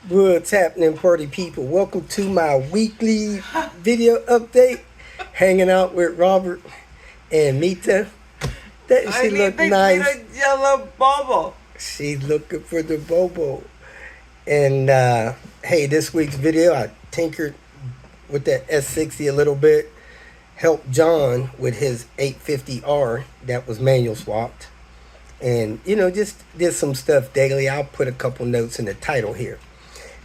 What's happening, party people? Welcome to my weekly video update. Hanging out with Robert and Mita. That I she need look the nice. yellow bubble. She's looking for the Bobo. And hey, this week's video, I tinkered with that S60 a little bit. Helped John with his 850R that was manual swapped. And just did some stuff daily. I'll put a couple notes in the title here.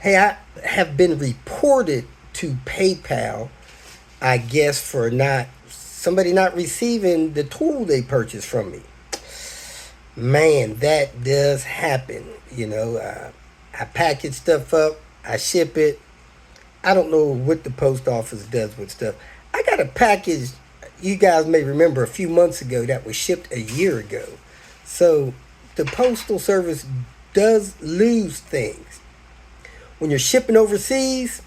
Hey, I have been reported to PayPal, I guess, for somebody not receiving the tool they purchased from me. Man, that does happen. I package stuff up, I ship it. I don't know what the post office does with stuff. I got a package, you guys may remember, a few months ago that was shipped a year ago. So the postal service does lose things. When you're shipping overseas,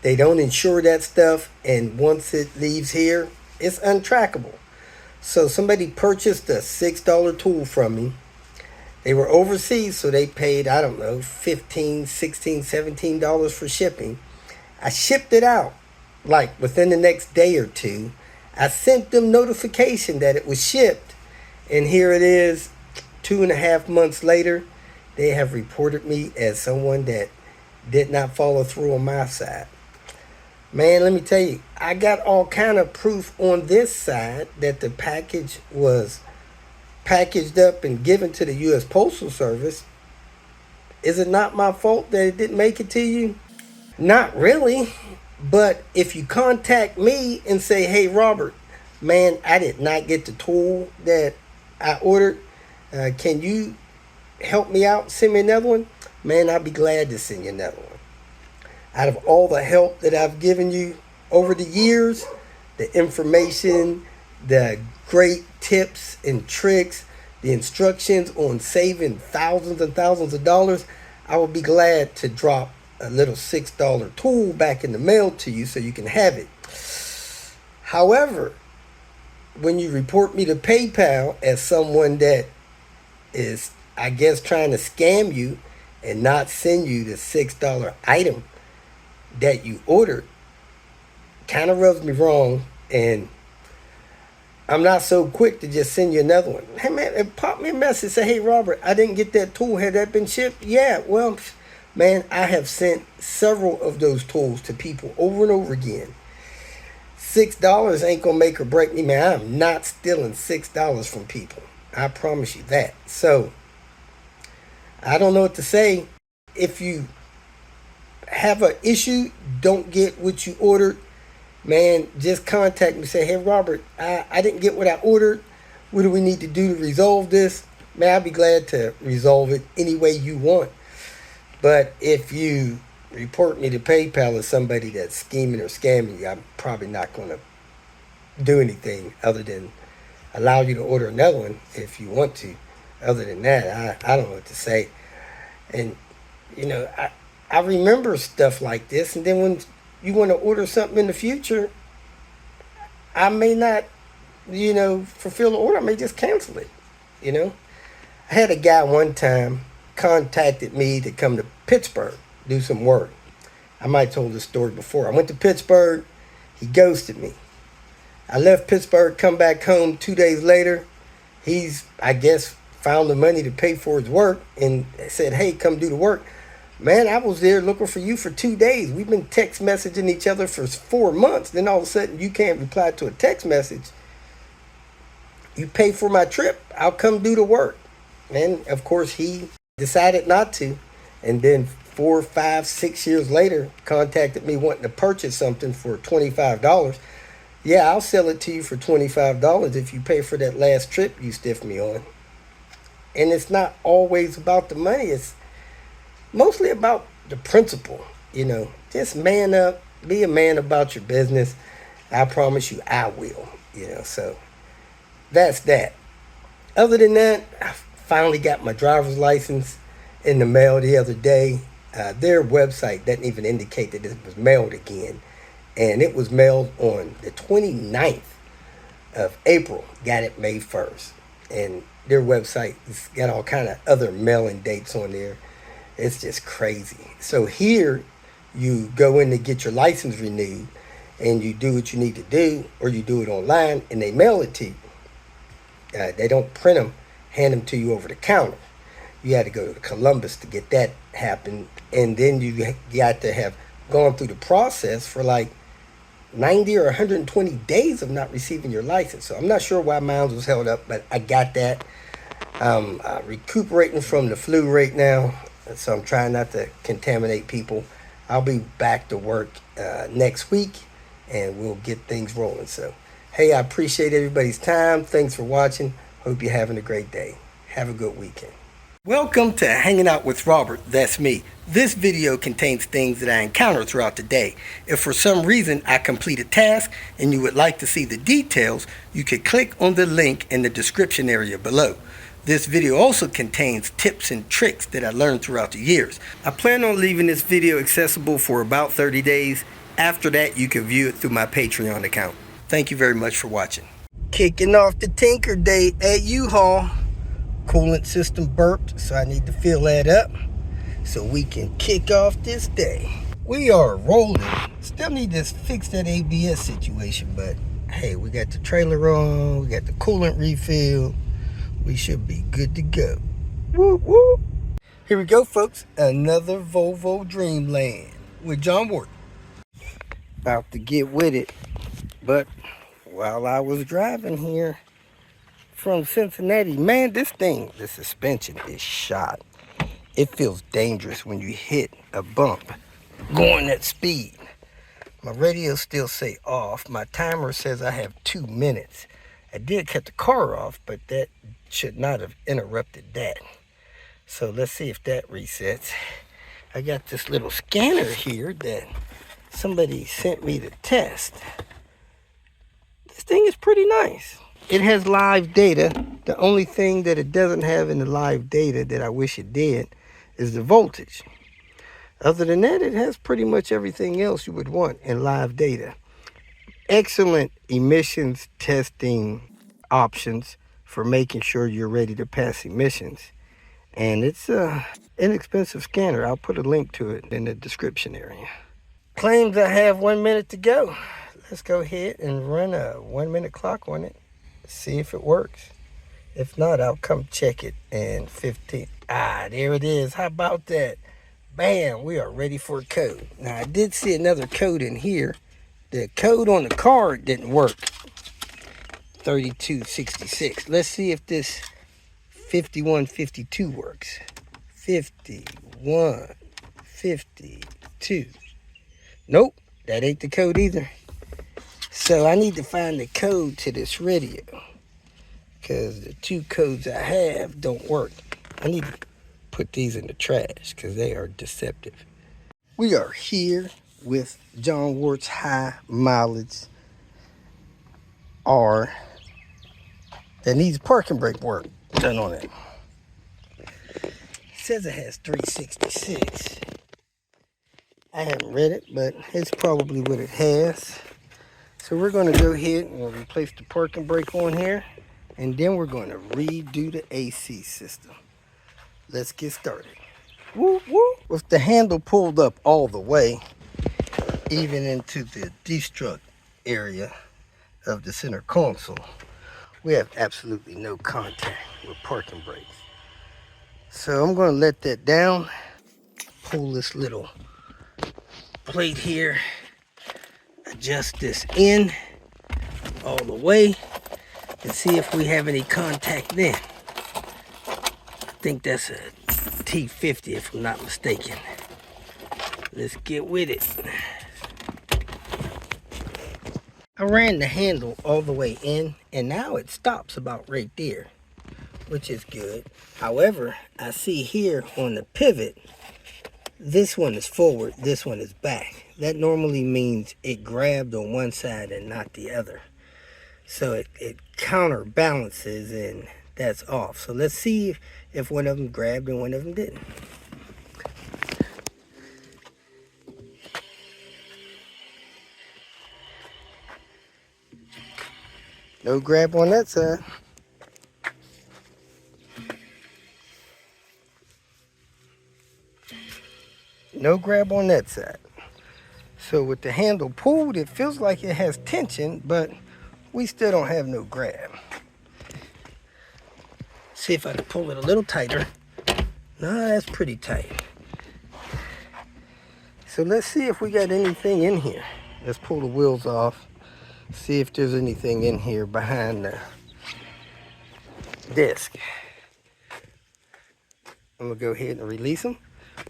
they don't insure that stuff, and once it leaves here, it's untrackable. So somebody purchased a $6 tool from me. They were overseas, so they paid, I don't know, $15, $16, $17 for shipping. I shipped it out, like within the next day or two. I sent them notification that it was shipped, and here it is, 2.5 months later. They have reported me as someone that did not follow through on my side. Man, let me tell you, I got all kind of proof on this side that the package was packaged up and given to the U.S. Postal Service. Is it not my fault that it didn't make it to you? Not really. But if you contact me and say, hey, Robert, man, I did not get the tool that I ordered. Can you help me out? Send me another one. Man, I'd be glad to send you another one. Out of all the help that I've given you over the years, the information, the great tips and tricks, the instructions on saving thousands and thousands of dollars, I would be glad to drop a little $6 tool back in the mail to you so you can have it. However, when you report me to PayPal as someone that is, I guess, trying to scam you and not send you the $6 item that you ordered, kind of rubs me wrong. And I'm not so quick to just send you another one. Hey man, it pop me a message, say, hey Robert, I didn't get that tool. Had that been shipped? Yeah, well, man, I have sent several of those tools to people over and over again. $6 ain't gonna make or break me, man. I'm not stealing $6 from people. I promise you that. So I don't know what to say. If you have an issue, don't get what you ordered, man, just contact me. Say, hey, Robert, I didn't get what I ordered. What do we need to do to resolve this? Man, I'd be glad to resolve it any way you want. But if you report me to PayPal as somebody that's scheming or scamming you, I'm probably not going to do anything other than allow you to order another one if you want to. Other than that, I don't know what to say. And, I remember stuff like this. And then when you want to order something in the future, I may not, fulfill the order. I may just cancel it, I had a guy one time contacted me to come to Pittsburgh, do some work. I might have told this story before. I went to Pittsburgh. He ghosted me. I left Pittsburgh, come back home 2 days later. He's, I guess, found the money to pay for his work and said, hey, come do the work. Man, I was there looking for you for 2 days. We've been text messaging each other for 4 months. Then all of a sudden you can't reply to a text message. You pay for my trip, I'll come do the work. And of course he decided not to. And then 4, 5, 6 years later, contacted me wanting to purchase something for $25. Yeah, I'll sell it to you for $25 if you pay for that last trip you stiffed me on. And it's not always about the money. It's mostly about the principle. Just man up, be a man about your business. I promise you I will. So that's that. Other than that, I finally got my driver's license in the mail the other day. Their website doesn't even indicate that it was mailed again. And it was mailed on the 29th of April. Got it May 1st. And their website has got all kind of other mailing dates on there. It's just crazy. So here, you go in to get your license renewed, and you do what you need to do, or you do it online, and they mail it to you. They don't print them, hand them to you over the counter. You had to go to Columbus to get that happen, and then you got to have gone through the process for like 90 or 120 days of not receiving your license. So I'm not sure why mine was held up, but I got that. Recuperating from the flu right now, so I'm trying not to contaminate people. I'll be back to work next week, and we'll get things rolling. So, hey, I appreciate everybody's time. Thanks for watching. Hope you're having a great day. Have a good weekend. Welcome to Hanging Out with Robert. That's me. This video contains things that I encounter throughout the day. If for some reason I complete a task and you would like to see the details, you can click on the link in the description area below. This video also contains tips and tricks that I learned throughout the years. I plan on leaving this video accessible for about 30 days. After that, you can view it through my Patreon account. Thank you very much for watching. Kicking off the Tinker Day at U-Haul. Coolant system burped, so I need to fill that up so we can kick off this day. We are rolling. Still need to fix that ABS situation, but hey, we got the trailer on, we got the coolant refill. We should be good to go. Woo woo. Here we go, folks. Another Volvo Dreamland with John Ward. About to get with it, but while I was driving here from Cincinnati, man, this thing, the suspension is shot. It feels dangerous when you hit a bump going at speed. My radio still say off. My timer says I have 2 minutes. I did cut the car off, but that should not have interrupted that. So let's see if that resets. I got this little scanner here that somebody sent me to test. This thing is pretty nice. It has live data. The only thing that it doesn't have in the live data that I wish it did is the voltage. Other than that, it has pretty much everything else you would want in live data. Excellent emissions testing options for making sure you're ready to pass emissions. And it's an inexpensive scanner. I'll put a link to it in the description area. Claims I have 1 minute to go. Let's go ahead and run a 1 minute clock on it. See if it works. If not, I'll come check it in 15. There it is. How about that? Bam, we are ready for a code. Now, I did see another code in here. The code on the card didn't work. 3266. Let's see if this 5152 works. 5152. Nope, that ain't the code either. So I need to find the code to this radio, because the 2 codes I have don't work. I need to put these in the trash because they are deceptive. We are here with John Wart's high mileage R that needs parking brake work done on it. It says it has 366. I haven't read it, but it's probably what it has. So we're going to go ahead and replace the parking brake on here, and then we're going to redo the AC system. Let's get started. Woo woo. With the handle pulled up all the way, even into the destruct area of the center console, we have absolutely no contact with parking brakes. So I'm going to let that down, pull this little plate here, adjust this in all the way, and see if we have any contact then. I think that's a T50 if I'm not mistaken. Let's get with it. I ran the handle all the way in, and now it stops about right there, which is good. However, I see here on the pivot, this one is forward, this one is back. That normally means it grabbed on one side and not the other. So it counterbalances, and that's off. So let's see if one of them grabbed and one of them didn't. No grab on that side. No grab on that side. So with the handle pulled, it feels like it has tension, but we still don't have no grab. See if I can pull it a little tighter. No, that's pretty tight. So let's see if we got anything in here. Let's pull the wheels off. See if there's anything in here behind the disc. I'm gonna go ahead and release them,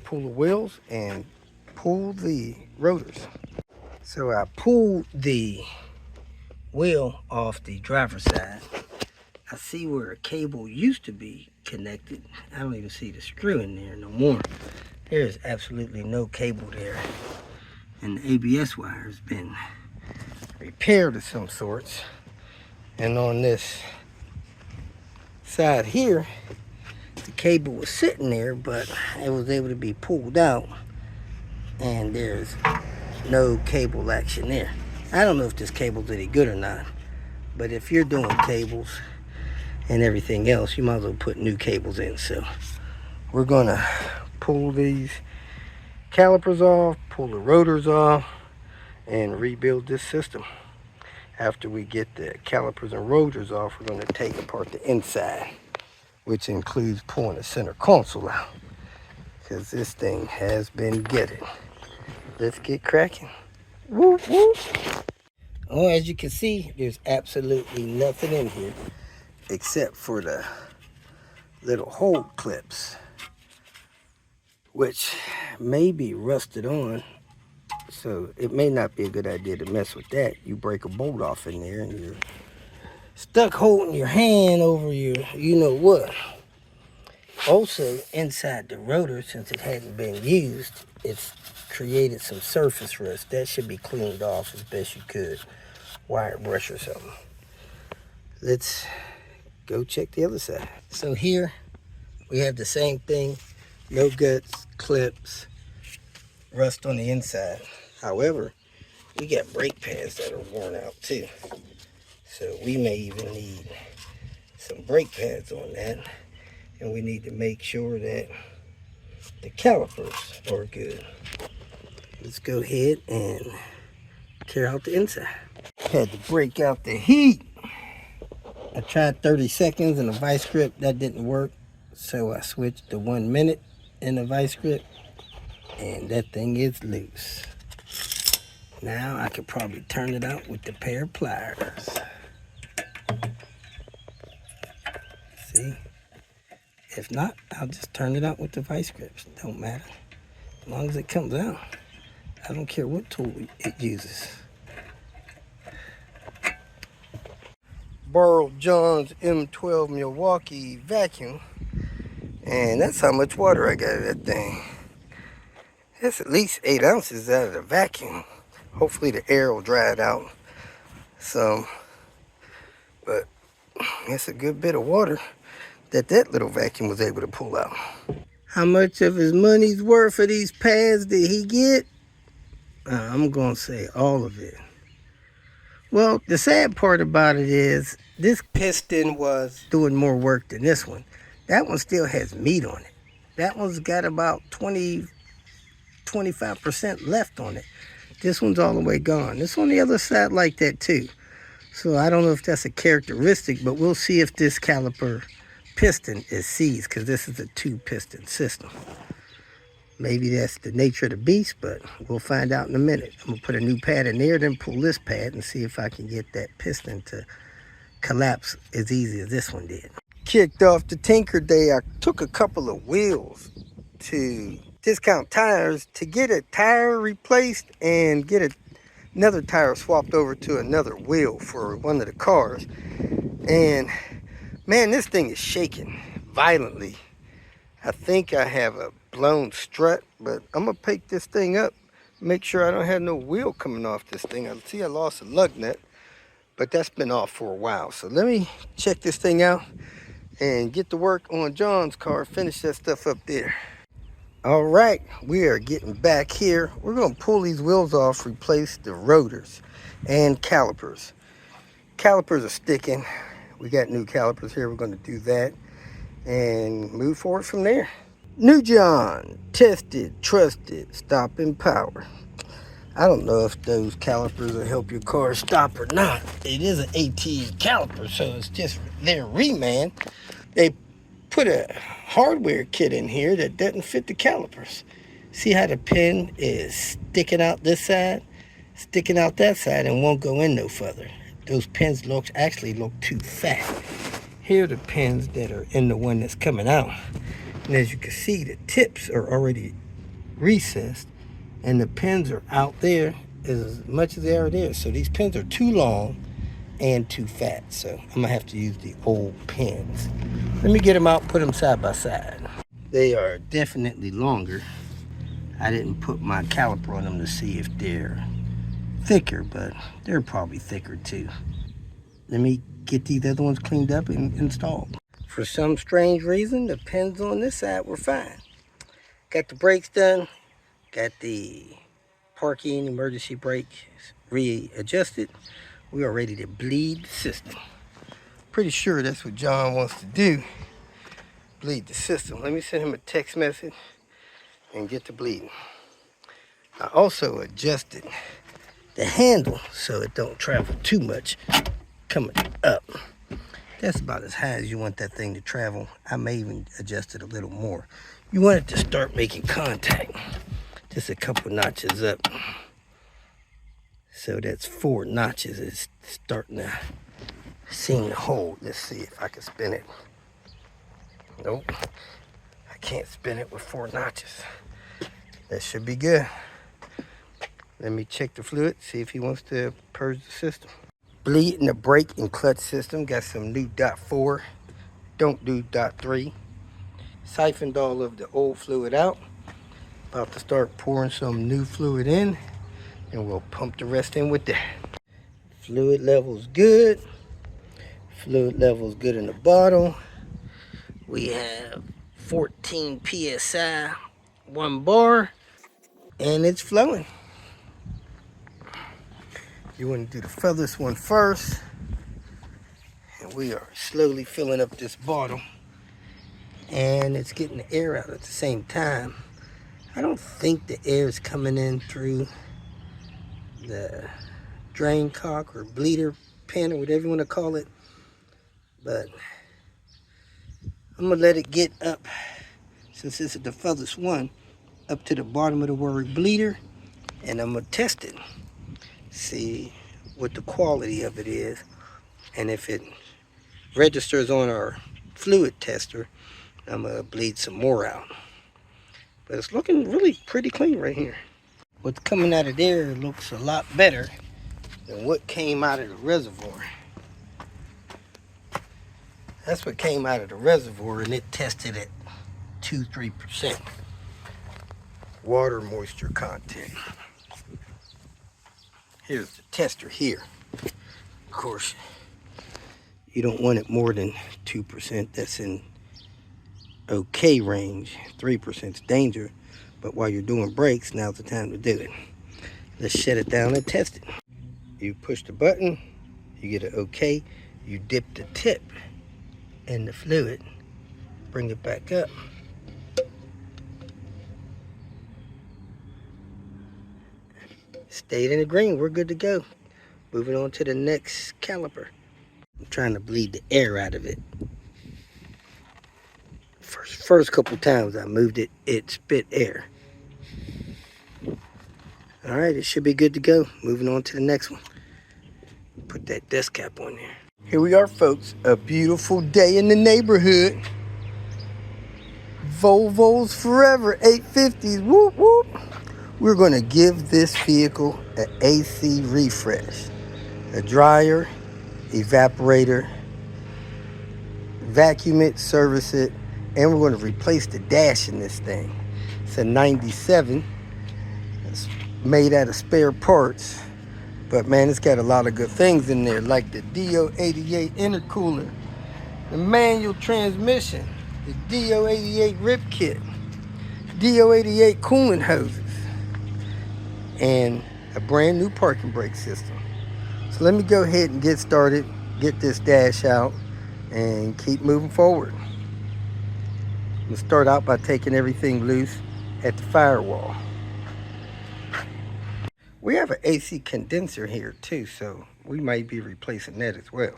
pull the wheels, and pull the rotors. So I pulled the wheel off the driver's side. I see where a cable used to be connected. I don't even see the screw in there no more. There's absolutely no cable there. And the ABS wire has been repaired of some sorts. And on this side here, the cable was sitting there, but it was able to be pulled out. And there's no cable action there. I don't know if this cable's any good or not, but if you're doing cables and everything else, you might as well put new cables in. So we're gonna pull these calipers off, pull the rotors off, and rebuild this system. After we get the calipers and rotors off, we're gonna take apart the inside, which includes pulling the center console out, because this thing has been gutted. Let's get cracking. Woo, woo. Oh, as you can see, there's absolutely nothing in here except for the little hold clips, which may be rusted on. So it may not be a good idea to mess with that. You break a bolt off in there and you're stuck holding your hand over your you know what. Also, inside the rotor, since it hadn't been used, it's created some surface rust. That should be cleaned off as best you could. Wire brush or something. Let's go check the other side. So here we have the same thing. No guts, clips, rust on the inside. However, we got brake pads that are worn out too. So we may even need some brake pads on that. And we need to make sure that the calipers are good. Let's go ahead and tear out the inside. Had to break out the heat. I tried 30 seconds in the vice grip. That didn't work. So I switched to 1 minute in the vice grip. And that thing is loose. Now I could probably turn it out with the pair of pliers. See? If not, I'll just turn it out with the vice grips. Don't matter. As long as it comes out. I don't care what tool it uses. Borrowed John's M12 Milwaukee vacuum. And that's how much water I got in that thing. That's at least 8 ounces out of the vacuum. Hopefully the air will dry it out some. But it's a good bit of water that little vacuum was able to pull out. How much of his money's worth of these pads did he get? I'm gonna say all of it. Well, the sad part about it is this piston was doing more work than this one. That one still has meat on it. That one's got about 25% left on it. This one's all the way gone. This on the other side like that too. So I don't know if that's a characteristic, but we'll see if this caliper piston is seized, because this is a 2-piston system. Maybe that's the nature of the beast, but we'll find out in a minute. I'm gonna put a new pad in there, then pull this pad and see if I can get that piston to collapse as easy as this one did. Kicked off the Tinker Day, I took a couple of wheels to Discount Tires to get a tire replaced and get another tire swapped over to another wheel for one of the cars. And man, this thing is shaking violently. I think I have a blown strut, but I'm gonna pick this thing up, make sure I don't have no wheel coming off this thing. I see I lost a lug nut, but that's been off for a while. So let me check this thing out and get to work on John's car, finish that stuff up there. All right, we are getting back here. We're gonna pull these wheels off, replace the rotors and calipers. Calipers are sticking. We got new calipers here. We're going to do that and move forward from there. New John, tested, trusted, stopping power. I don't know if those calipers will help your car stop or not. It is an AT caliper, so it's just their reman. They put a hardware kit in here that doesn't fit the calipers. See how the pin is sticking out this side, sticking out that side, and won't go in no further. Those pins actually look too fat. Here are the pins that are in the one that's coming out. And as you can see, the tips are already recessed and the pins are out there as much as they are there. So these pins are too long and too fat. So I'm gonna have to use the old pins. Let me get them out, put them side by side. They are definitely longer. I didn't put my caliper on them to see if they're thicker, but they're probably thicker too. Let me get these other ones cleaned up and installed. For some strange reason, the pins on this side were fine. Got the brakes done, got the parking emergency brake readjusted. We are ready to bleed the system. Pretty sure that's what John wants to do, bleed the system. Let me send him a text message and get to bleeding. I also adjusted the handle so it don't travel too much coming up. That's about as high as you want that thing to travel. I may even adjust it a little more. You want it to start making contact, just a couple notches up. So that's 4 notches. It's starting to seem to hold. Let's see if I can spin it. Nope, I can't spin it with 4 notches. That should be good. Let me check the fluid, see if he wants to purge the system. Bleeding the brake and clutch system. Got some new .4. Don't do .3. Siphoned all of the old fluid out. About to start pouring some new fluid in, and we'll pump the rest in with that. Fluid level's good. Fluid level's good in the bottle. We have 14 psi, 1 bar, and it's flowing. You want to do the furthest one first. And we are slowly filling up this bottle. And it's getting the air out at the same time. I don't think the air is coming in through the drain cock or bleeder pin or whatever you want to call it. But I'm going to let it get up, since this is the furthest one, up to the bottom of the word bleeder. And I'm going to test it. See what the quality of it is. And if it registers on our fluid tester, I'm going to bleed some more out. But it's looking really pretty clean right here. What's coming out of there looks a lot better than what came out of the reservoir. That's what came out of the reservoir, and it tested at 2-3% water moisture content. Here's the tester here. Of course, you don't want it more than 2%. That's in okay range. 3% is danger, but while you're doing brakes, now's the time to do it. Let's shut it down and test it. You push the button, you get an okay. You dip the tip in the fluid, bring it back up. Stayed in the green, we're good to go. Moving on to the next caliper. I'm trying to bleed the air out of it. First couple times I moved it, it spit air. All right, it should be good to go. Moving on to the next one. Put that dust cap on there. Here we are, folks. A beautiful day in the neighborhood. Volvos forever, 850s, whoop, whoop. We're gonna give this vehicle an AC refresh. A dryer, evaporator, vacuum it, service it, and we're gonna replace the dash in this thing. It's a 97. It's made out of spare parts, but man, it's got a lot of good things in there, like the DO88 intercooler, the manual transmission, the DO88 rip kit, DO88 coolant hoses, and a brand new parking brake system. So let me go ahead and get started, get this dash out, and keep moving forward. We'll start out by taking everything loose at the firewall. We have an AC condenser here too, so we might be replacing that as well.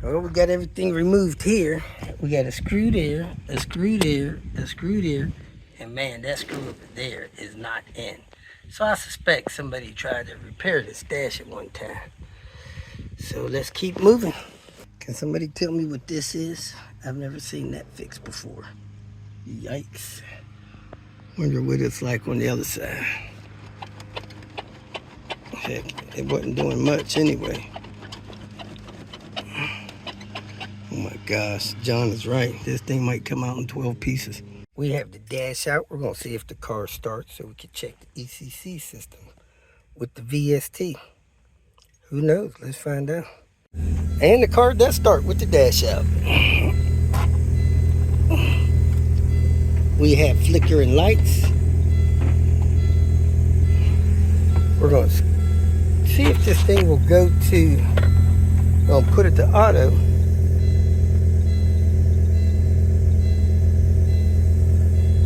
Well, we got everything removed here. We got a screw there, a screw there, a screw there, and man, that screw over there is not in. So I suspect somebody tried to repair this dash at one time. So let's keep moving. Can somebody tell me what this is? I've never seen that fixed before. Yikes. Wonder what it's like on the other side. Heck, it wasn't doing much anyway. Oh my gosh, John is right. This thing might come out in 12 pieces. We have the dash out. We're gonna see if the car starts so we can check the ECC system with the VST. Who knows? Let's find out. And the car does start with the dash out. We have flickering lights. We're going to see if this thing will go to, I'll put it to auto.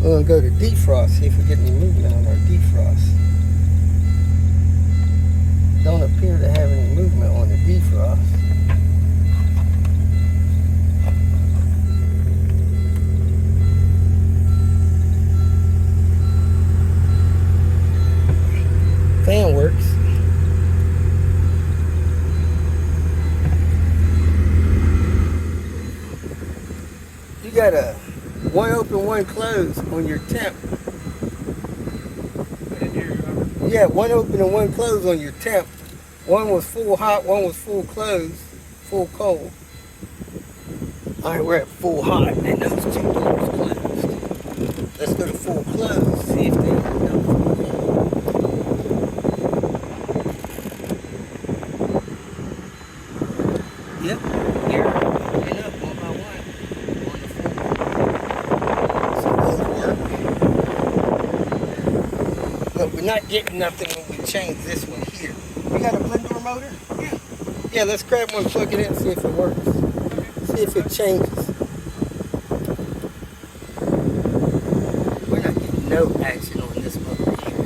We're going to go to defrost, see if we get any movement on our defrost. Don't appear to have any movement on the defrost. Fan works. You got a one open, one close on your temp. Yeah, one open and one close on your temp. One was full hot, one was full close, full cold. All right, we're at full hot, and those two doors closed. Let's go to full close, see if they know. Yep, here, opening up one by one on the floor. So those work. But we're not getting nothing when we change this one here. We got a blend door motor? Yeah. Yeah, let's grab one, plug it in, see if it works. See if it changes. We're not getting no action on this motor here.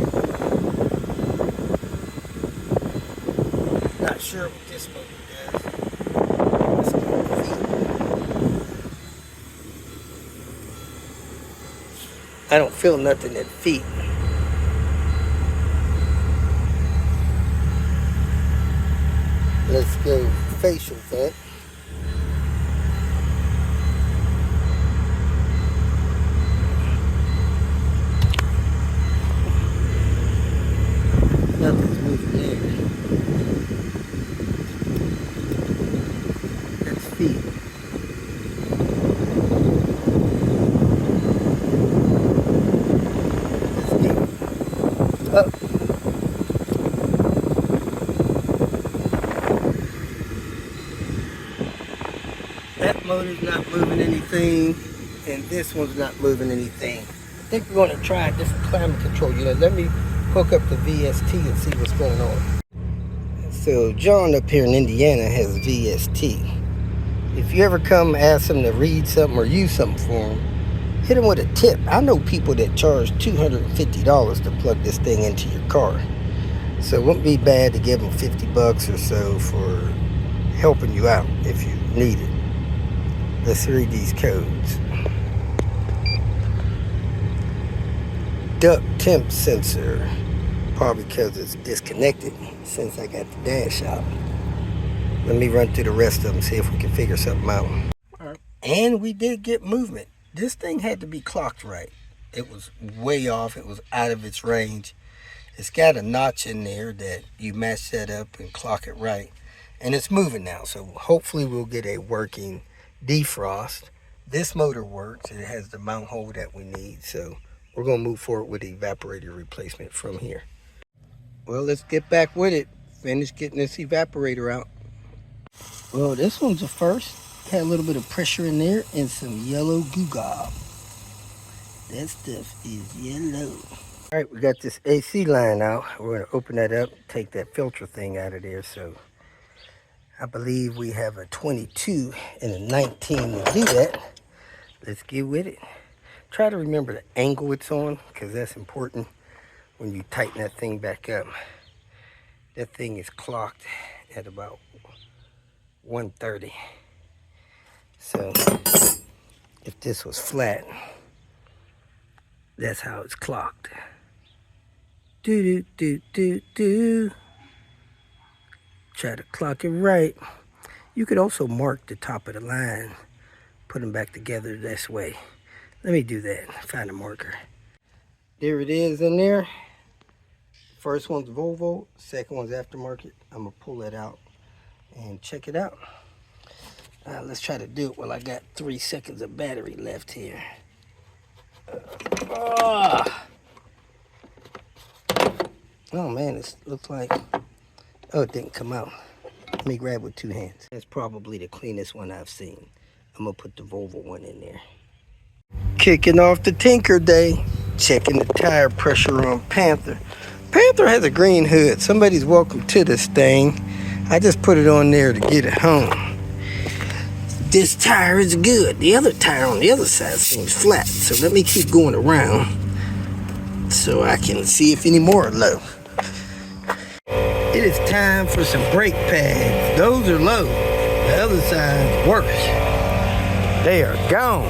Not sure what this motor does. Let's go to feet. I don't feel nothing at feet. Let's go facial vent. Nothing's moving there. That's feet. That's feet. Up. That motor's not moving anything, and this one's not moving anything. I think we're going to try a different climate control unit. Let me hook up the VST and see what's going on. So John up here in Indiana has VST. If you ever come ask him to read something or use something for him, hit him with a tip. I know people that charge $250 to plug this thing into your car. So it wouldn't be bad to give him 50 bucks or so for helping you out if you need it. Let's read these codes. Duct temp sensor, probably because it's disconnected since I got the dash out. Let me run through the rest of them, see if we can figure something out. And we did get movement. This thing had to be clocked right. It was way off, it was out of its range. It's got a notch in there that you match that up and clock it right. And it's moving now, so hopefully we'll get a working defrost. This motor works, it has the mount hole that we need, so we're going to move forward with the evaporator replacement from here. Well, let's get back with it. Finish getting this evaporator out. Well, this one's a first. Had a little bit of pressure in there and some yellow goo gob. That stuff is yellow. All right, we got this AC line out. We're going to open that up, take that filter thing out of there. So I believe we have a 22 and a 19 to do that. Let's get with it. Try to remember the angle it's on, because that's important when you tighten that thing back up. That thing is clocked at about 130. So if this was flat, that's how it's clocked. Do do do do do. Try to clock it right. You could also mark the top of the line, put them back together this way. Let me do that. Find a marker. There it is in there. First one's Volvo, second one's aftermarket. I'm gonna pull that out and check it out. Let's try to do it while I got 3 seconds of battery left here. Oh man, it looks like, oh, it didn't come out. Let me grab with 2 hands. That's probably the cleanest one I've seen. I'm gonna put the Volvo one in there. Kicking off the Tinker Day, checking the tire pressure on Panther. Panther has a green hood. Somebody's welcome to this thing. I just put it on there to get it home. This tire is good. The other tire on the other side seems flat. So let me keep going around so I can see if any more are low. It is time for some brake pads. Those are low. The other side's worse. They are gone.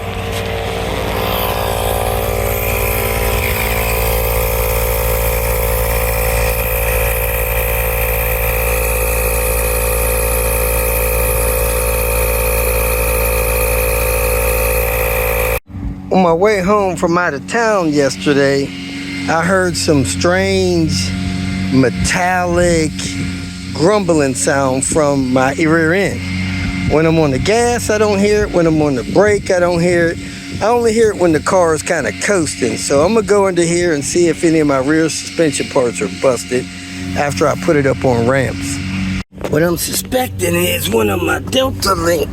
On my way home from out of town yesterday, I heard some strange metallic grumbling sound from my rear end. When I'm on the gas, I don't hear it. When I'm on the brake, I don't hear it. I only hear it when the car is kind of coasting. So I'm gonna go into here and see if any of my rear suspension parts are busted after I put it up on ramps. What I'm suspecting is one of my Delta Link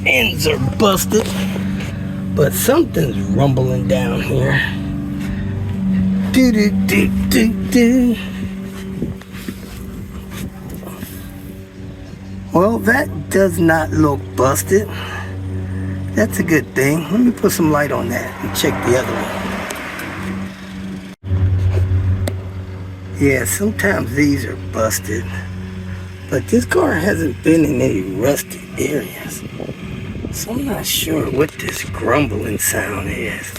ends are busted. But something's rumbling down here. Do do do do do. Well, that does not look busted. That's a good thing. Let me put some light on that and check the other one. Yeah, sometimes these are busted. But this car hasn't been in any rusted areas. So I'm not sure what this grumbling sound is.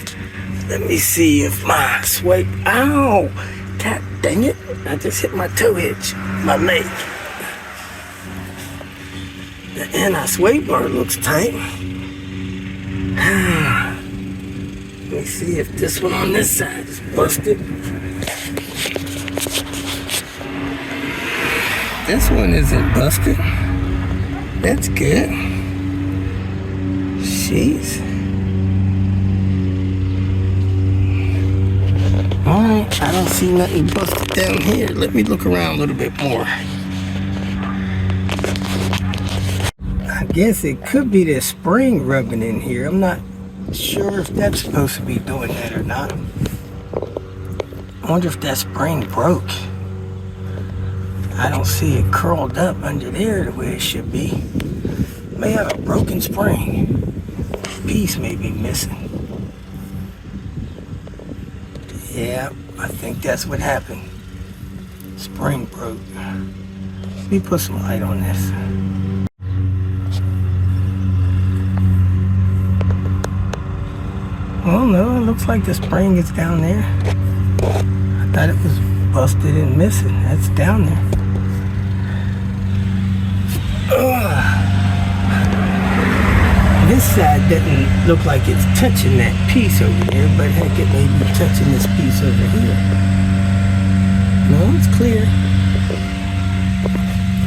Let me see if my swipe, ow, god dang it. I just hit my toe hitch, my leg. The anti-sway bar looks tight. Let me see if this one on this side is busted. This one isn't busted. That's good. Jeez. Alright, I don't see nothing busted down here. Let me look around a little bit more. I guess it could be the spring rubbing in here. I'm not sure if that's supposed to be doing that or not. I wonder if that spring broke. I don't see it curled up under there the way it should be. May have a broken spring. Piece may be missing. Yeah, I think that's what happened. Spring broke. Let me put some light on this. Well, no, it looks like the spring is down there. I thought it was busted and missing. That's down there. Ugh. This side doesn't look like it's touching that piece over there, but heck, it may be touching this piece over here. No, it's clear.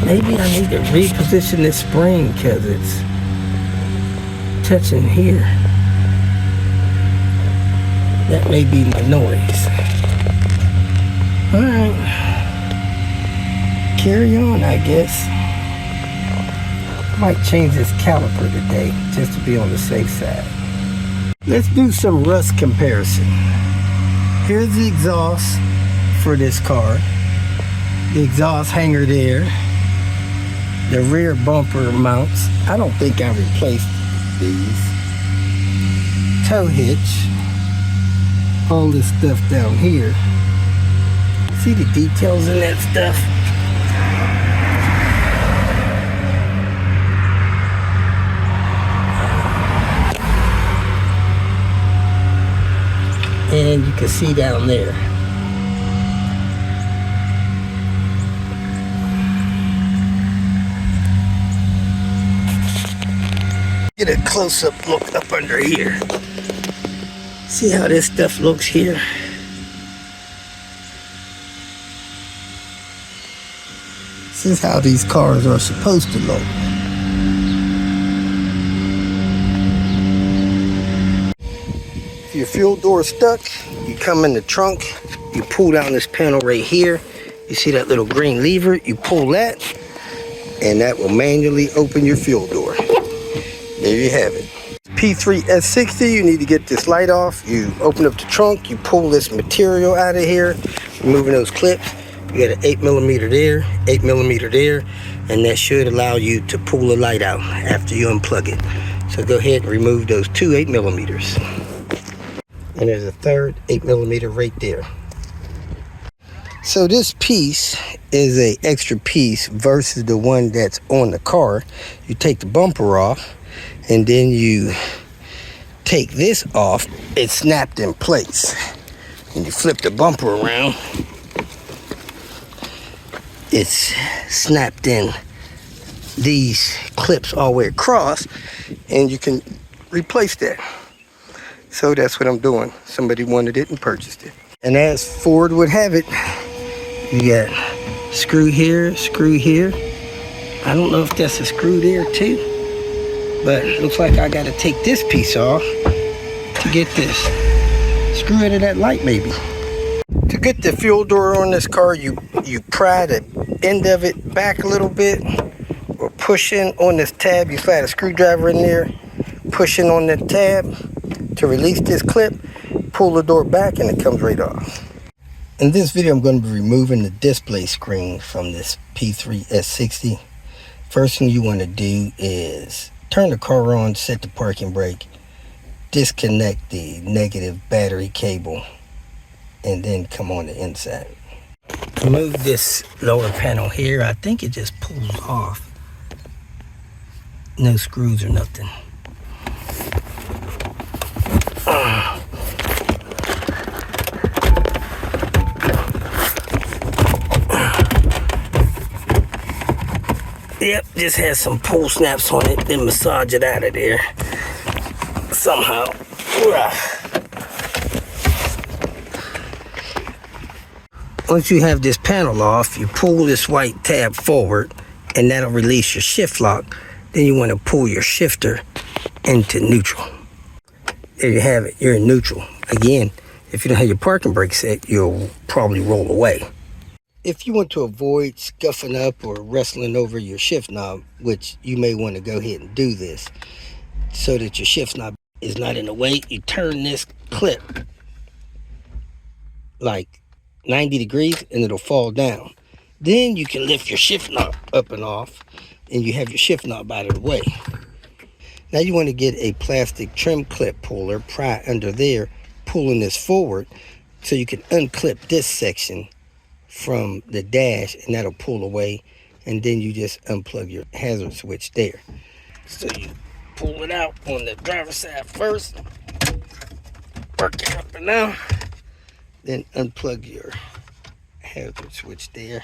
Maybe I need to reposition this spring because it's touching here. That may be my noise. Alright. Carry on, I guess. Might change this caliper today just to be on the safe side. Let's do some rust comparison. Here's the exhaust for this car. The exhaust hanger there. The rear bumper mounts. I don't think I replaced these. tow hitch, all this stuff down here. See the details in that stuff? And you can see down there. Get a close-up look up under here. See how this stuff looks here? This is how these cars are supposed to look. If your fuel door is stuck, you come in the trunk, you pull down this panel right here. You see that little green lever? You pull that, and that will manually open your fuel door. There you have it. P3 S60, you need to get this light off. You open up the trunk, you pull this material out of here, removing those clips. You got an 8mm there, 8mm there, and that should allow you to pull the light out after you unplug it. So go ahead and remove those two 8mm. And there's a third 8mm right there. So this piece is a extra piece versus the one that's on the car. You take the bumper off, and then you take this off. It's snapped in place. And you flip the bumper around, it's snapped in these clips all the way across, and you can replace that. So that's what I'm doing. Somebody wanted it and purchased it. And as Ford would have it, you got screw here, screw here. I don't know if that's a screw there too, but it looks like I gotta take this piece off to get this. Screw out of that light maybe. To get the fuel door on this car, you pry the end of it back a little bit, or push in on this tab. You slide a screwdriver in there, push in on the tab to release this clip, pull the door back, and it comes right off. In this video, I'm going to be removing the display screen from this P3 S60. First thing you want to do is turn the car on, set the parking brake, disconnect the negative battery cable, and then come on the inside. Remove this lower panel here. I think it just pulls off. No screws or nothing. Yep, just has some pull snaps on it, then massage it out of there somehow. Once you have this panel off, you pull this white tab forward, and that'll release your shift lock. Then you want to pull your shifter into neutral. There you have it, you're in neutral. Again, if you don't have your parking brake set, you'll probably roll away. If you want to avoid scuffing up or wrestling over your shift knob, which you may want to go ahead and do this so that your shift knob is not in the way, you turn this clip like 90 degrees and it'll fall down. Then you can lift your shift knob up and off, and you have your shift knob out of the way. Now you want to get a plastic trim clip puller, pry under there, pulling this forward so you can unclip this section from the dash, and that'll pull away, and then you just unplug your hazard switch there. So you pull it out on the driver's side first, work it up and down, then unplug your hazard switch there.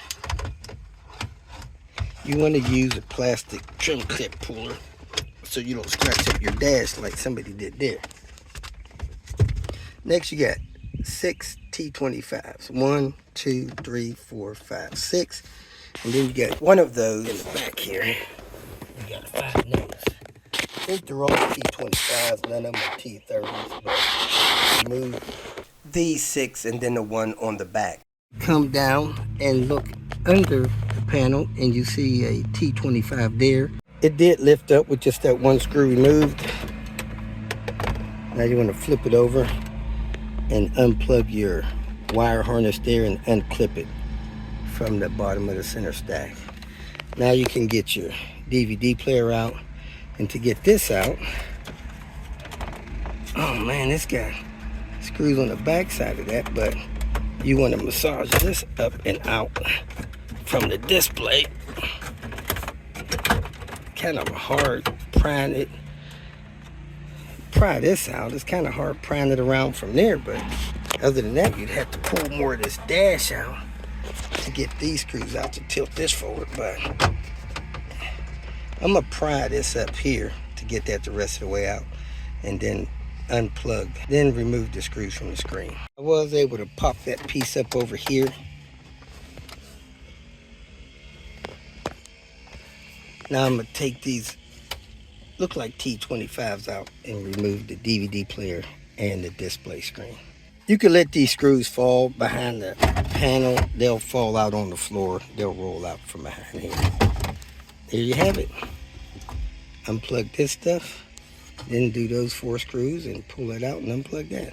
You want to use a plastic trim clip puller so you don't scratch up your dash like somebody did there. Next you got 6 T25s. 1, 2, 3, 4, 5, 6. And then you got one of those in the back here. You got 5 numbers. I think they're all T25s, none of them are T30s. But remove these 6 and then the one on the back. Come down and look under the panel and you see a T25 there. It did lift up with just that one screw removed. Now you want to flip it over and unplug your wire harness there and unclip it from the bottom of the center stack. Now you can get your DVD player out, and to get this out, Oh man, this got screws on the back side of that, but you want to massage this up and out from the display. Kind of hard prying it. Pry this out. It's kind of hard prying it around from there, but other than that, you'd have to pull more of this dash out to get these screws out to tilt this forward. But I'm gonna pry this up here to get that the rest of the way out, and then unplug, then remove the screws from the screen. I was able to pop that piece up over here. Now I'm gonna take these, look like T25s out, and remove the DVD player and the display screen. You can let these screws fall behind the panel. They'll fall out on the floor. They'll roll out from behind here. There you have it. Unplug this stuff, then do those 4 screws and pull it out and unplug that.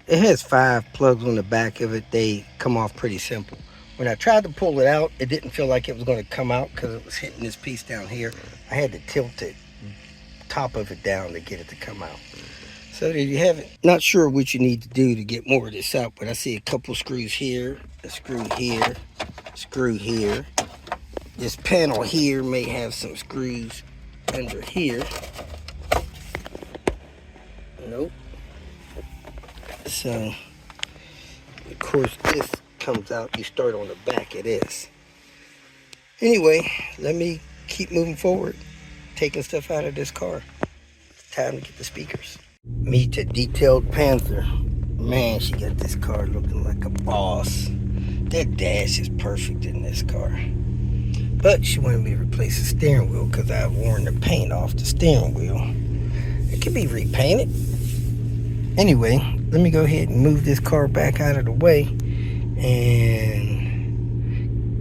It has 5 plugs on the back of it. They come off pretty simple. When I tried to pull it out, it didn't feel like it was going to come out because it was hitting this piece down here. I had to tilt it, top of it down to get it to come out. So there you have it. Not sure what you need to do to get more of this out, but I see a couple screws here, a screw here, screw here. This panel here may have some screws under here. Nope. So, of course, this comes out. You start on the back of this. Anyway, let me keep moving forward, taking stuff out of this car. It's time to get the speakers. Meet a detailed Panther. Man, she got this car looking like a boss. That dash is perfect in this car. But she wanted me to replace the steering wheel because I've worn the paint off the steering wheel. It could be repainted. Anyway, let me go ahead and move this car back out of the way and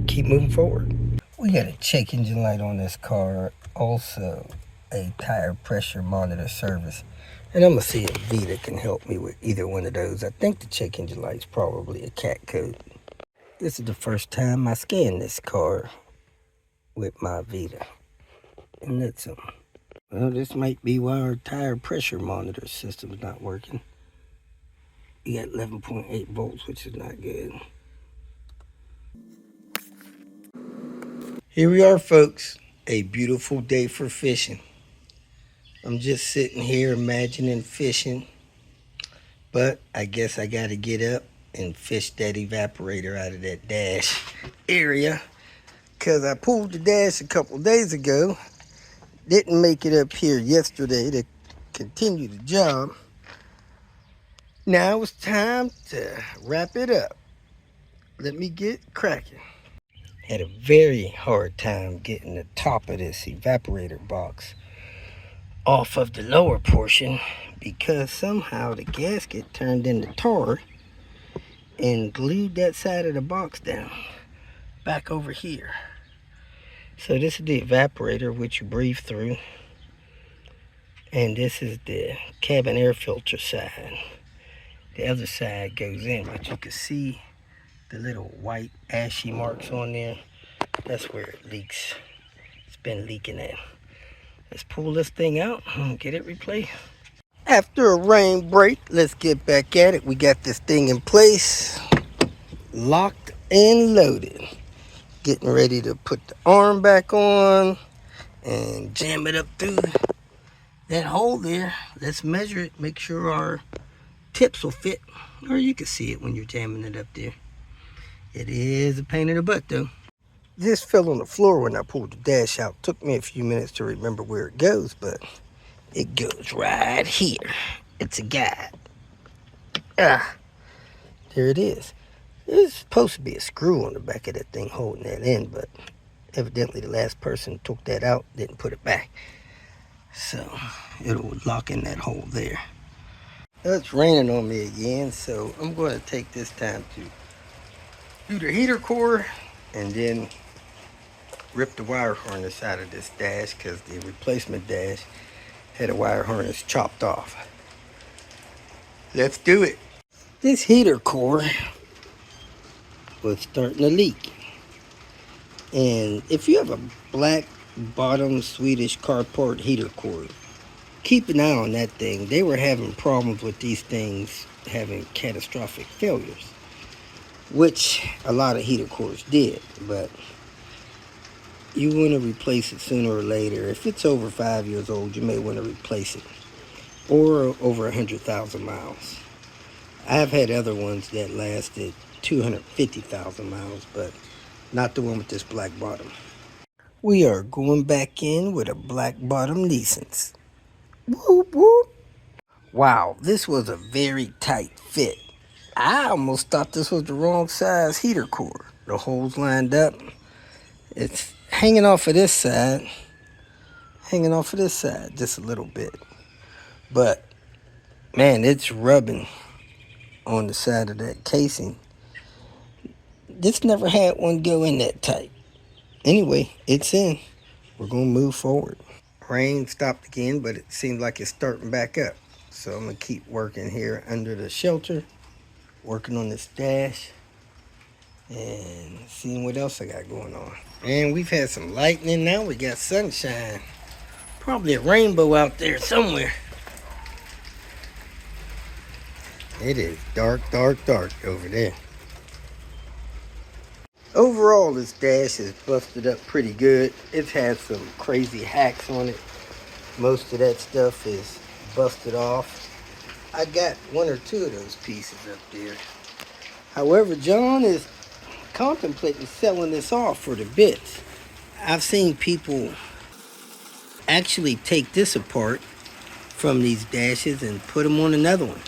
keep moving forward. We got a check engine light on this car. Also, a tire pressure monitor service. And I'm going to see if Vita can help me with either one of those. I think the check engine light's probably a cat code. This is the first time I scan this car with my Vita. And that's well, this might be why our tire pressure monitor system is not working. You got 11.8 volts, which is not good. Here we are, folks. A beautiful day for fishing. I'm just sitting here imagining fishing, but I guess I got to get up and fish that evaporator out of that dash area, because I pulled the dash a couple days ago. Didn't make it up here yesterday to continue the job. Now it's time to wrap it up. Let me get cracking. Had a very hard time getting the top of this evaporator box off of the lower portion because somehow the gasket turned into tar and glued that side of the box down back over here. So this is the evaporator which you breathe through, and this is the cabin air filter side. The other side goes in, but you can see the little white ashy marks on there. That's where it leaks. It's been leaking at. Let's pull this thing out and get it replaced. After a rain break, let's get back at it. We got this thing in place, locked and loaded. Getting ready to put the arm back on and jam it up through that hole there. Let's measure it, make sure our tips will fit, or you can see it when you're jamming it up there. It is a pain in the butt though. This fell on the floor when I pulled the dash out. Took me a few minutes to remember where it goes, but it goes right here. It's a guide. There it is. There's supposed to be a screw on the back of that thing holding that in, but evidently the last person took that out, didn't put it back. So it'll lock in that hole there. It's raining on me again, so I'm going to take this time to do the heater core and then rip the wire harness out of this dash because the replacement dash had a wire harness chopped off. Let's do it. This heater core was starting to leak, and if you have a black bottom Swedish carport heater core, keep an eye on that thing. They were having problems with these things having catastrophic failures, which a lot of heater cores did, but you want to replace it sooner or later. If it's over 5 years old, you may want to replace it, or over 100,000 miles. I've had other ones that lasted 250,000 miles, but not the one with this black bottom. We are going back in with a black bottom Nissan's. Whoop, whoop. Wow, this was a very tight fit. I almost thought this was the wrong size heater core. The holes lined up. It's hanging off of this side. Just a little bit. But, man, it's rubbing on the side of that casing. This never had one go in that tight. Anyway, it's in. We're going to move forward. Rain stopped again, but it seems like it's starting back up. So I'm going to keep working here under the shelter, working on this dash, and seeing what else I got going on. And we've had some lightning, now we got sunshine. Probably a rainbow out there somewhere. It is dark, dark, dark over there. Overall, this dash is busted up pretty good. It's had some crazy hacks on it. Most of that stuff is busted off. I got one or two of those pieces up there. However, John is contemplating selling this off for the bits. I've seen people actually take this apart from these dashes and put them on another one.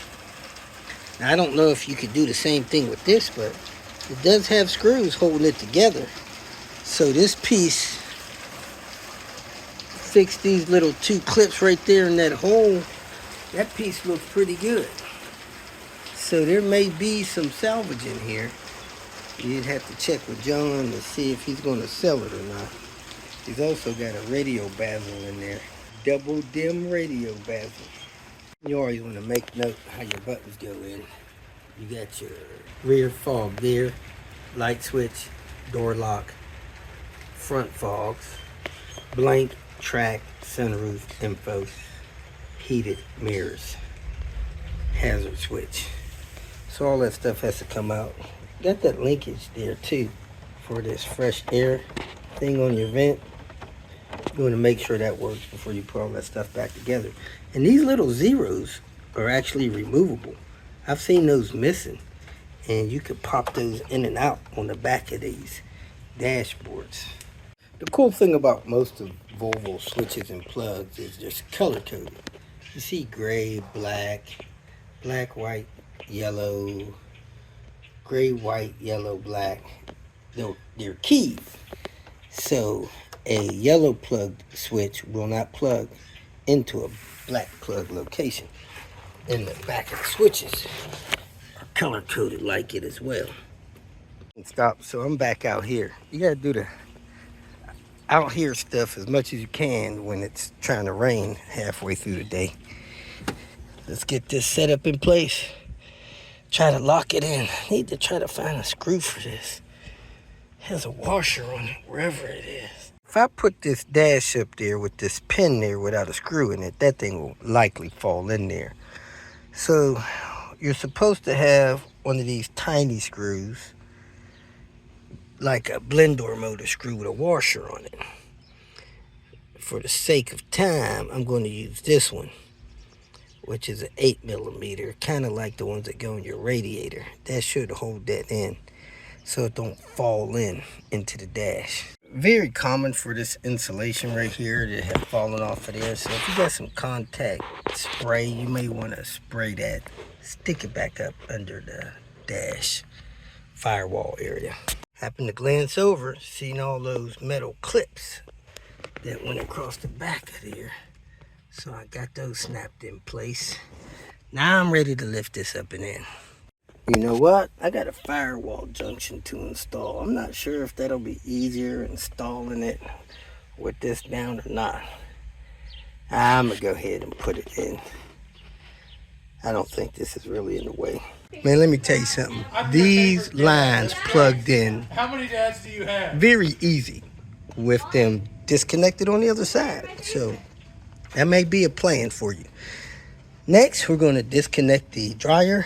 Now, I don't know if you could do the same thing with this, but it does have screws holding it together. So this piece fixed these little two clips right there in that hole. That piece looks pretty good. So there may be some salvage in here. You'd have to check with John to see if he's going to sell it or not. He's also got a radio bezel in there. Double dim radio bezel. You always want to make note how your buttons go in. You got your rear fog there, light switch, door lock, front fogs, blank, track, sunroof, info, heated mirrors, hazard switch. So all that stuff has to come out. Got that linkage there too for this fresh air thing on your vent. You want to make sure that works before you put all that stuff back together. And these little zeros are actually removable. I've seen those missing, and you could pop those in and out on the back of these dashboards. The cool thing about most of Volvo switches and plugs is just color coded. You see gray, black, black, white, yellow, gray, white, yellow, black. They're keys. So a yellow plug switch will not plug into a black plug location. And the back of the switches are color coded like it as well. Stop. So I'm back out here. You gotta do the out here stuff as much as you can when it's trying to rain halfway through the day. Let's get this set up in place. Try to lock it in. Need to try to find a screw for this. It has a washer on it, wherever it is. If I put this dash up there with this pin there without a screw in it, that thing will likely fall in there. So you're supposed to have one of these tiny screws, like a blender motor screw with a washer on it. For the sake of time, I'm going to use this one, which is an 8mm, kind of like the ones that go in your radiator. That should hold that in so it don't fall into the dash. Very common for this insulation right here to have fallen off of there. So if you got some contact spray, you may want to spray that. Stick it back up under the dash firewall area. Happened to glance over, seen all those metal clips that went across the back of there. So I got those snapped in place. Now I'm ready to lift this up and in. You know what? I got a firewall junction to install. I'm not sure if that'll be easier installing it with this down or not. I'm gonna go ahead and put it in. I don't think this is really in the way. Man, let me tell you something. These lines plugged in. How many dads do you have? Very easy with them disconnected on the other side. So That may be a plan for you. Next, we're going to disconnect the dryer.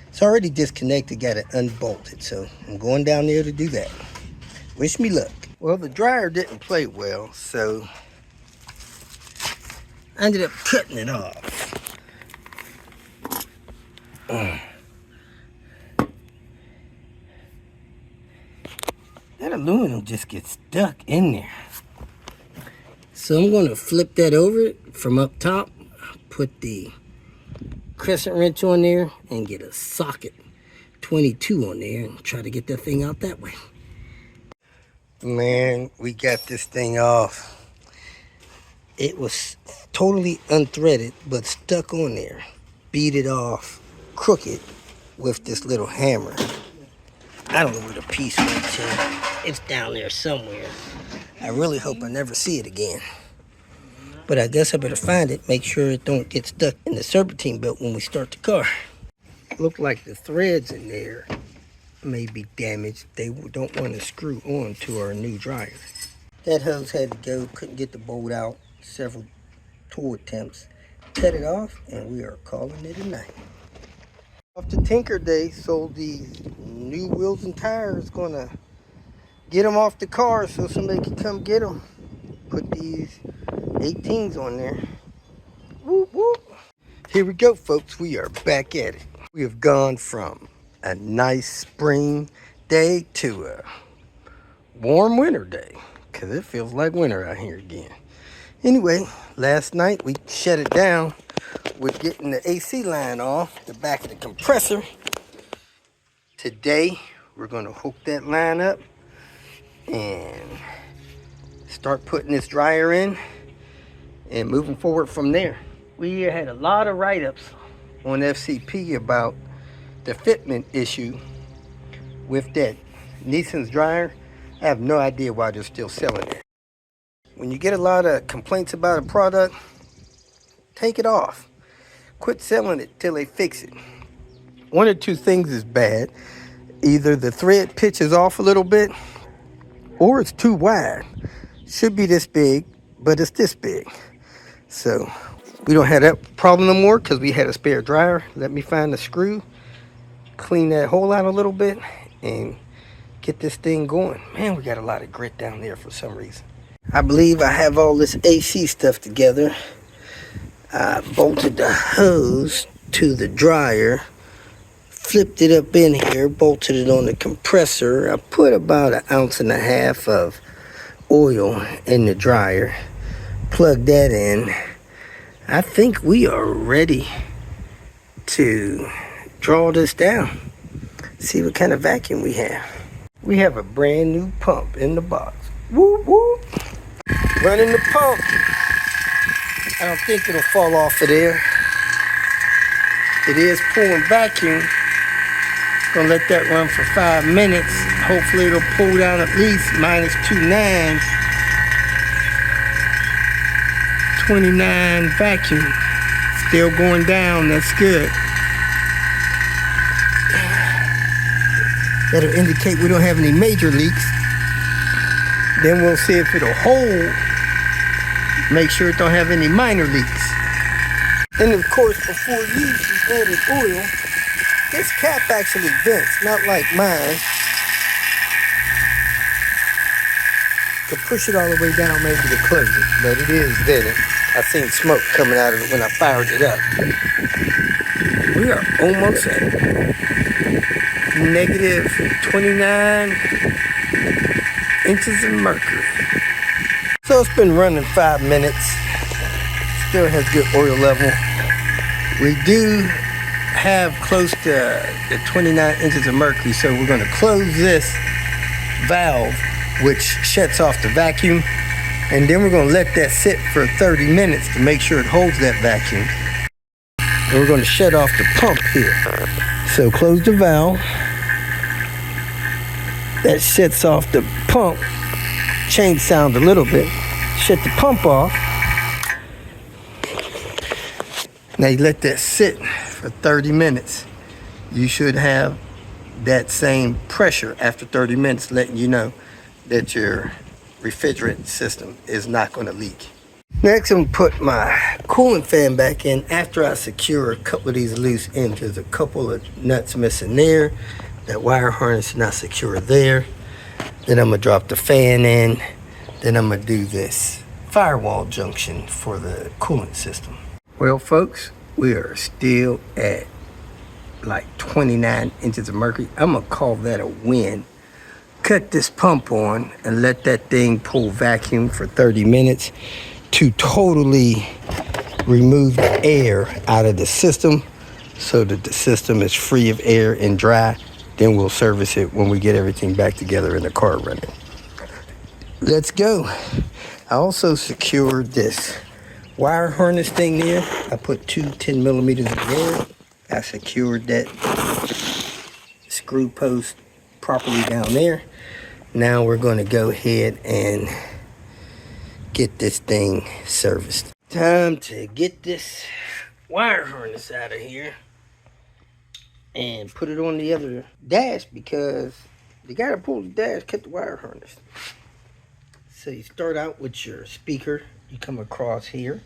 It's already disconnected, got it unbolted, so I'm going down there to do that. Wish me luck. Well, the dryer didn't play well, so I ended up cutting it off. That aluminum just gets stuck in there. So I'm going to flip that over from up top, put the crescent wrench on there, and get a socket 22 on there and try to get that thing out that way. Man, we got this thing off. It was totally unthreaded, but stuck on there. Beat it off crooked with this little hammer. I don't know where the piece went to. It's down there somewhere. I really hope I never see it again. But I guess I better find it, make sure it don't get stuck in the serpentine belt when we start the car. Look like the threads in there may be damaged. They don't want to screw on to our new dryer. That hose had to go, couldn't get the bolt out. Several tool attempts. Cut it off, and we are calling it a night. Off to Tinker Day, so these new wheels and tires, gonna get them off the car so somebody can come get them. Put these 18s on there. Whoop, whoop. Here we go, folks. We are back at it. We have gone from a nice spring day to a warm winter day, because it feels like winter out here again. Anyway, last night we shut it down with getting the AC line off the back of the compressor. Today, we're going to hook that line up and start putting this dryer in and moving forward from there. We had a lot of write-ups on FCP about the fitment issue with that Nissan's dryer. I have no idea why they're still selling it. When you get a lot of complaints about a product, take it off. Quit selling it till they fix it. One or two things is bad. Either the thread pitches off a little bit, or it's too wide. Should be this big, but it's this big. So we don't have that problem no more because we had a spare dryer. Let me find the screw, clean that hole out a little bit, and get this thing going. Man, we got a lot of grit down there for some reason. I believe I have all this AC stuff together. I bolted the hose to the dryer, flipped it up in here, bolted it on the compressor. I put about 1.5 ounces of oil in the dryer, plugged that in. I think we are ready to draw this down, see what kind of vacuum we have. We have a brand new pump in the box. Whoop, whoop. Running the pump. I don't think it'll fall off of there. It is pulling vacuum. Gonna let that run for 5 minutes. Hopefully it'll pull down at least -2.9. 29 vacuum. Still going down, that's good. That'll indicate we don't have any major leaks. Then we'll see if it'll hold. Make sure it don't have any minor leaks. And of course, before use, you added oil. This cap actually vents, not like mine. To push it all the way down, maybe to close it, but it is vented. I seen smoke coming out of it when I fired it up. We are almost at -29 inches of mercury. So it's been running 5 minutes. Still has good oil level. We do have close to the 29 inches of mercury, so we're going to close this valve, which shuts off the vacuum, and then we're going to let that sit for 30 minutes to make sure it holds that vacuum. And we're going to shut off the pump here. So close the valve. That shuts off the pump. Change sound a little bit. Shut the pump off. Now you let that sit for 30 minutes. You should have that same pressure after 30 minutes, letting you know that your refrigerant system is not going to leak. Next, I'm gonna put my cooling fan back in after I secure a couple of these loose ends. There's a couple of nuts missing there. That wire harness is not secure there. Then I'm gonna drop the fan in. Then I'm gonna do this firewall junction for the coolant system. Well, folks, we are still at like 29 inches of mercury. I'm gonna call that a win. Cut this pump on and let that thing pull vacuum for 30 minutes to totally remove the air out of the system so that the system is free of air and dry. Then we'll service it when we get everything back together in the car running. Let's go. I also secured this wire harness thing there. I put two 10 millimeters of air. I secured that screw post properly down there. Now we're going to go ahead and get this thing serviced. Time to get this wire harness out of here and put it on the other dash, because you got to pull the dash, cut the wire harness. So you start out with your speaker. You come across here.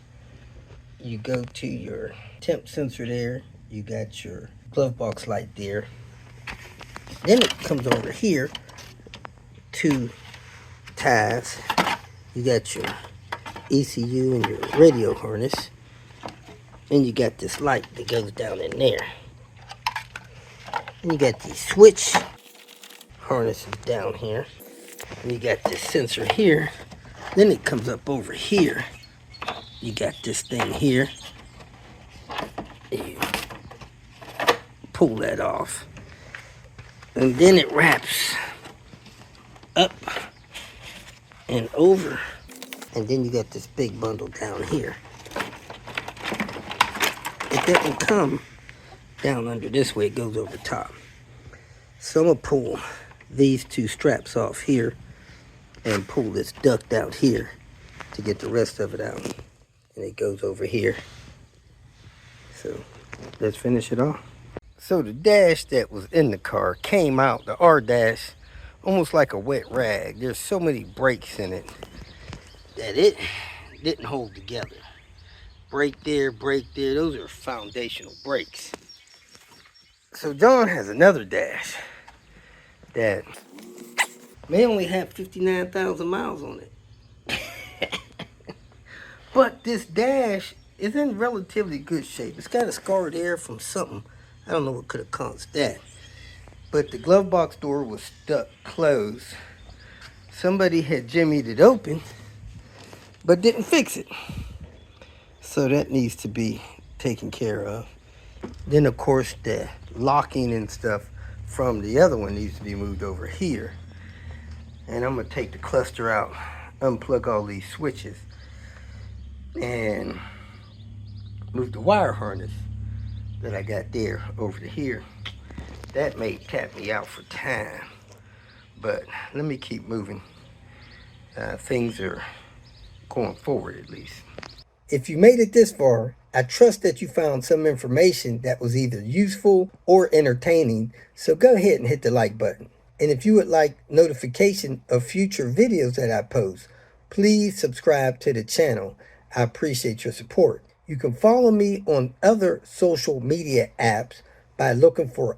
You go to your temp sensor there. You got your glove box light there. Then it comes over here. Two ties. You got your ECU and your radio harness. Then you got this light that goes down in there. And you got the switch harnesses down here. And you got this sensor here. Then it comes up over here. You got this thing here. You pull that off. And then it wraps up and over. And then you got this big bundle down here. It doesn't come down under this way, it goes over top. So I'm gonna pull these two straps off here and pull this duct out here to get the rest of it out. And it goes over here. So let's finish it off. So the dash that was in the car came out, the R dash, almost like a wet rag. There's so many breaks in it that it didn't hold together. Break there, those are foundational breaks. So John has another dash that may only have 59,000 miles on it. But this dash is in relatively good shape. It's got a scar there from something. I don't know what could have caused that. But the glove box door was stuck closed. Somebody had jimmied it open, but didn't fix it. So that needs to be taken care of. Then of course the locking and stuff from the other one needs to be moved over here. And I'm gonna take the cluster out, unplug all these switches, and move the wire harness that I got there over to here. That may tap me out for time, but let me keep moving. Things are going forward at least. If you made it this far, I trust that you found some information that was either useful or entertaining, so go ahead and hit the like button. And if you would like notification of future videos that I post, please subscribe to the channel. I appreciate your support. You can follow me on other social media apps by looking for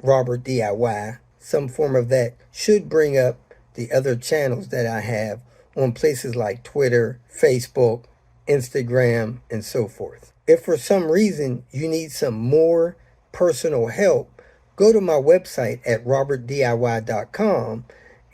@RobertDIY. Some form of that should bring up the other channels that I have on places like Twitter, Facebook, Instagram, and so forth. If for some reason you need some more personal help, go to my website at robertdiy.com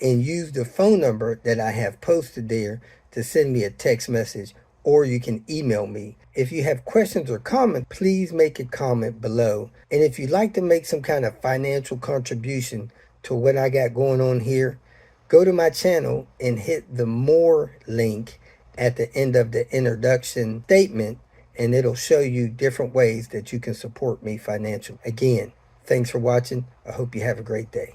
and use the phone number that I have posted there to send me a text message, or you can email me. If you have questions or comments, please make a comment below. And if you'd like to make some kind of financial contribution to what I got going on here, go to my channel and hit the more link at the end of the introduction statement, and it'll show you different ways that you can support me financially. Again, thanks for watching. I hope you have a great day.